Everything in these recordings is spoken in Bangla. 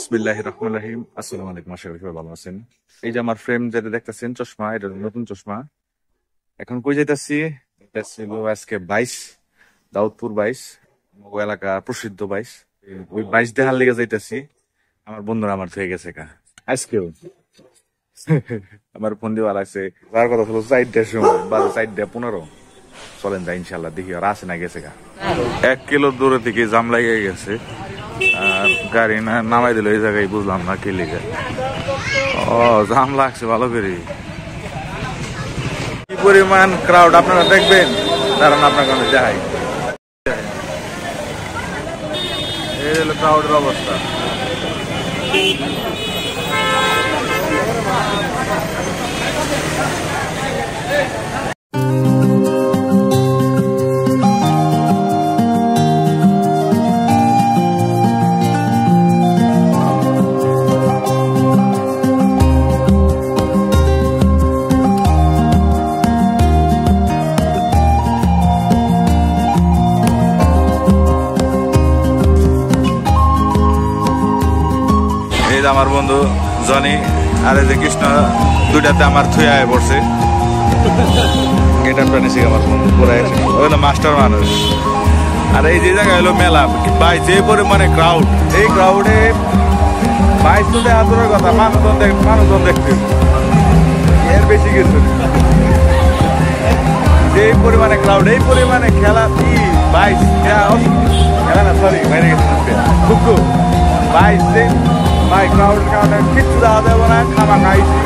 বিসমিল্লাহির রহমানির রহিম। আসসালামু আলাইকুম, আশা করি সবাই ভালো আছেন। এই যে আমার ফ্রেম যেটা দেখতেছেন, চশমা, এটা নতুন চশমা। এখন কই যাইতাছি? এটা ছিল আজকে 22 দাউদপুর 22 এলাকা প্রসিদ্ধ 22। ওই 22 দেখার লেগে যাইতাছি। আমার বন্ধুরা আমার থেকে গেছে কা আজকেও আমার ফোন দিয়ে লাগছে। তার কথা ছিল 4টার সময়, বাজে 4:15। চলেন যাই ইনশাল্লাহ, দেখি আর আসে না গেছে কা। 1 কিলো দূরে থেকে জাম লাগিয়ে গেছে, আর গাড়ি না নামাই দিল এই জায়গায়, বুঝলাম না কি লিখে। ও জাম লাগছে ভালো করে। কি পরিমাণ ক্রাউড আপনারা দেখবেন, কারণ আপনার কাছে যাই এই হলো ক্রাউডের অবস্থা। আমার বন্ধু জনি আর এই যে কৃষ্ণ, দুইটাতে আমার থুয়ে আয় পড়ছে। গেটারটা নিছি আমার বন্ধু পুরাই, ওগুলো মাস্টার মানুষ। আর এই যে জায়গায় হলো মেলা ভাই, যে পরিমাণে ক্রাউড, এই ক্রাউডে ভাই তো দেখা দূরের কথা, মানুষজন দেখতে এর বেশি কিছু। যে পরিমাণে ক্রাউড, এই পরিমাণে খেলা কি ভাই, খেলা না সরি বাইরে গেছে খুব ভাই। ভাই ক্রাউডের কারণে কিচ্ছু দেওয়া যাবে না, খাওয়া খাইছি,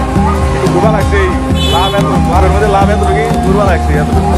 একটু ঘুরবা লাগছে। লাভ এত ঘরের মধ্যে লাভ এত কি ঘুরবা লাগছে এতটুকু।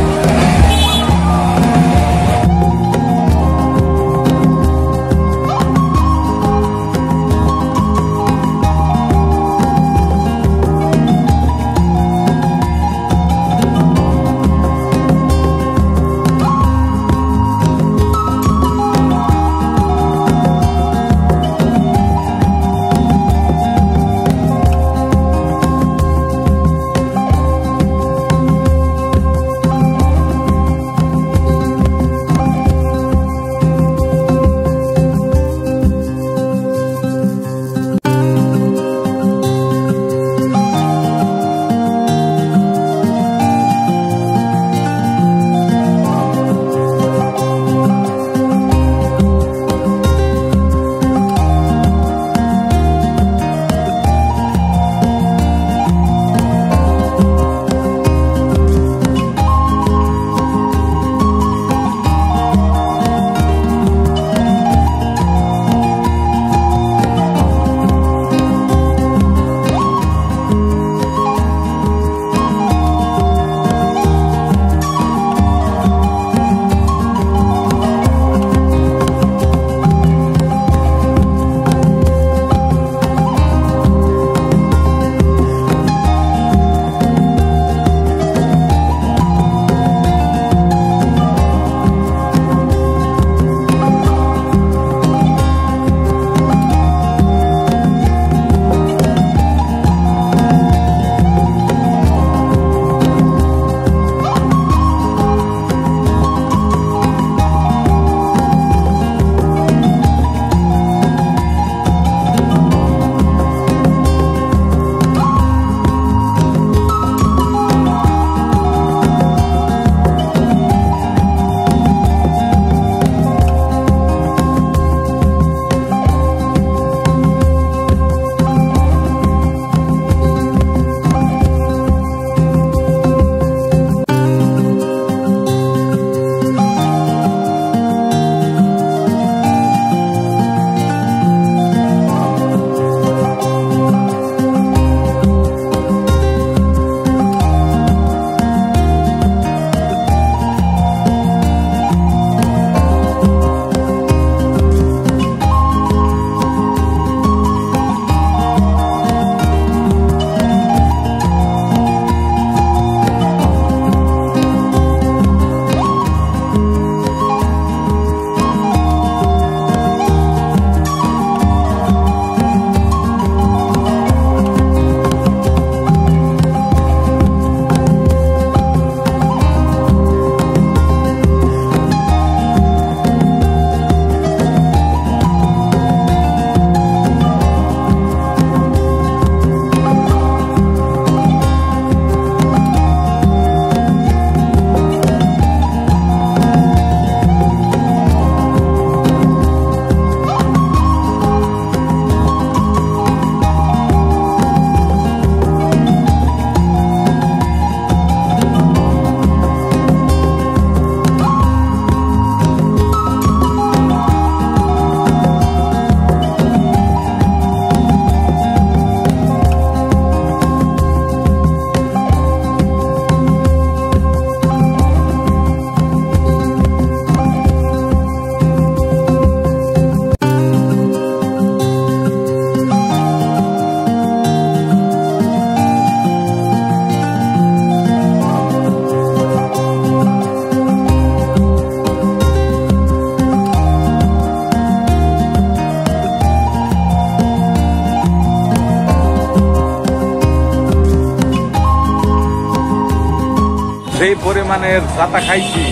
যেই পরিমাণের জাতা খাইছি,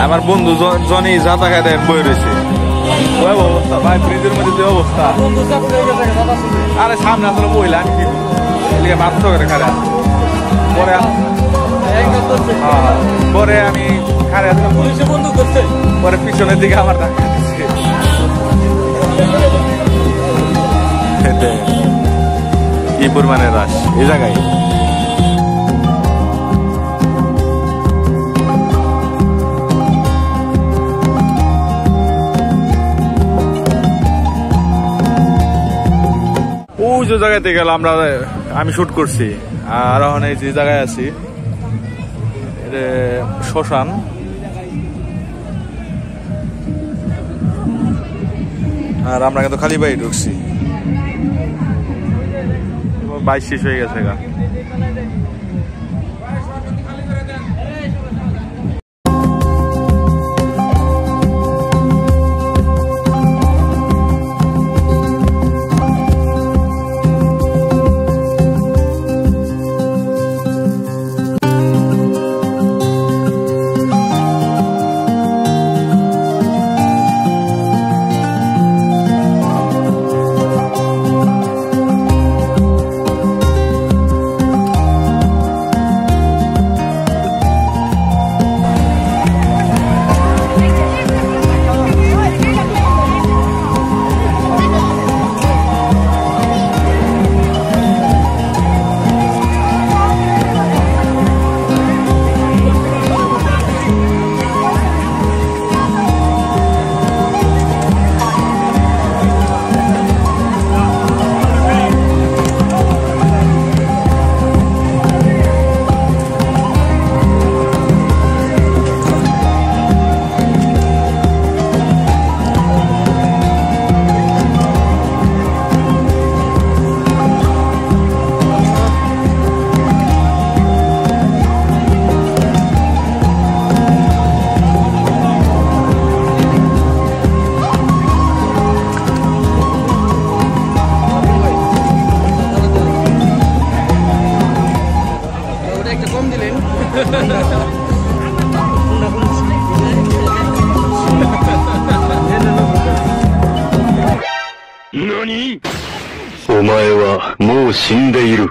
আমার বন্ধু জনি জাতা খাই দেন বই রয়েছে ওই অবস্থা ভাই, ফ্রিজের মধ্যে যে অবস্থা। আরে সামনে আসলে মহিলা আমি কি এদিকে বাধ্য করে খারে পরে পরে আমি খারে পরে পিছনের দিকে আমার ধাক্কা দিচ্ছে। কি পরিমাণে রাশ এই জায়গায়। ওই যে জায়গাতে গেলাম আমরা, আমি শুট করছি। আর এখন এই যে জায়গায় আছি এটা শ্মশান। আর আমরা কিন্তু খালি বাড়ি ঢুকছি, বাইশ শেষ হয়ে গেছে গা।何？お前はもう死んでいる。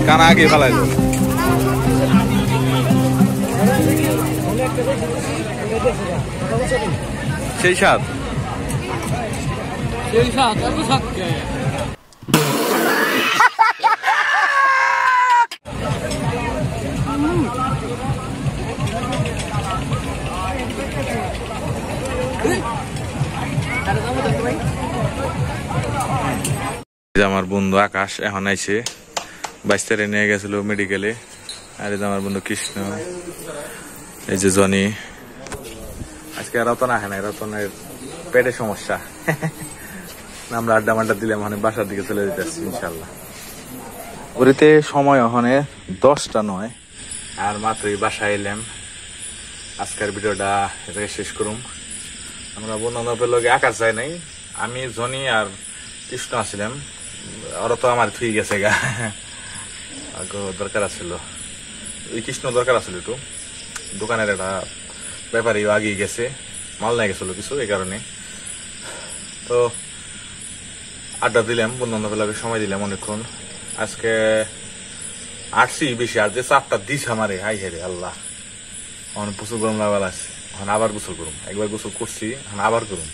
কানা আগে ফেলাই সেই সাত আমার বন্ধু আকাশ এখন আইছে, 22 তারিখে নিয়ে গেছিল মেডিকেলে। আর এই যে আমার বন্ধু কৃষ্ণ, এই যে জনি। আজকে রতন আসে নাই, রতনের পেটে সমস্যা। আমরা আড্ডা মাড্ডা দিলে মানে বাসার দিকে চলে যেতেছি ইনশাল্লাহ। ওরিতে সময় ওখানে 10টা নয়, আর মাত্রই বাসায় এলাম। আজকের ভিডিওটা এটাকে শেষ করুম। আমরা বন্ধু বান্ধবের লগে আকাশ যায় নাই, আমি জনি আর কৃষ্ণ আসছিলাম। ওরা তো আমার থুই গেছে গা, দরকার আছিল ওই কৃষ্ণ দরকার আছিল একটু, দোকানের একটা ব্যাপারী আগিয়ে গেছে, মাল নিয়ে গেছিল কিছু, এই কারণে। তো আড্ডা দিলাম, বন্ধু বান্ধবের সময় দিলাম অনেকক্ষণ। আজকে আসছি বেশি, আর যে চাপটা দিস আমারে, হাই হেরে আল্লাহ। এখন প্রচুর গরম লাগাল আছে, এখন আবার গোসল করুম। একবার গোসল করছি, এখন আবার করুম।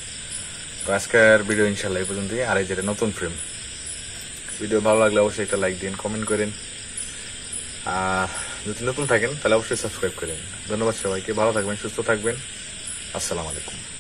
তো আজকের ভিডিও ইনশাল্লাহ এই পর্যন্তই। আর এই যেটা নতুন ফ্রেম, ভিডিও ভালো লাগলে অবশ্যই একটা লাইক দিন, কমেন্ট করেন। যদি নতুন থাকেন তাহলে অবশ্যই সাবস্ক্রাইব করেন। ধন্যবাদ সবাইকে, ভালো থাকবেন, সুস্থ থাকবেন। আসসালামু আলাইকুম।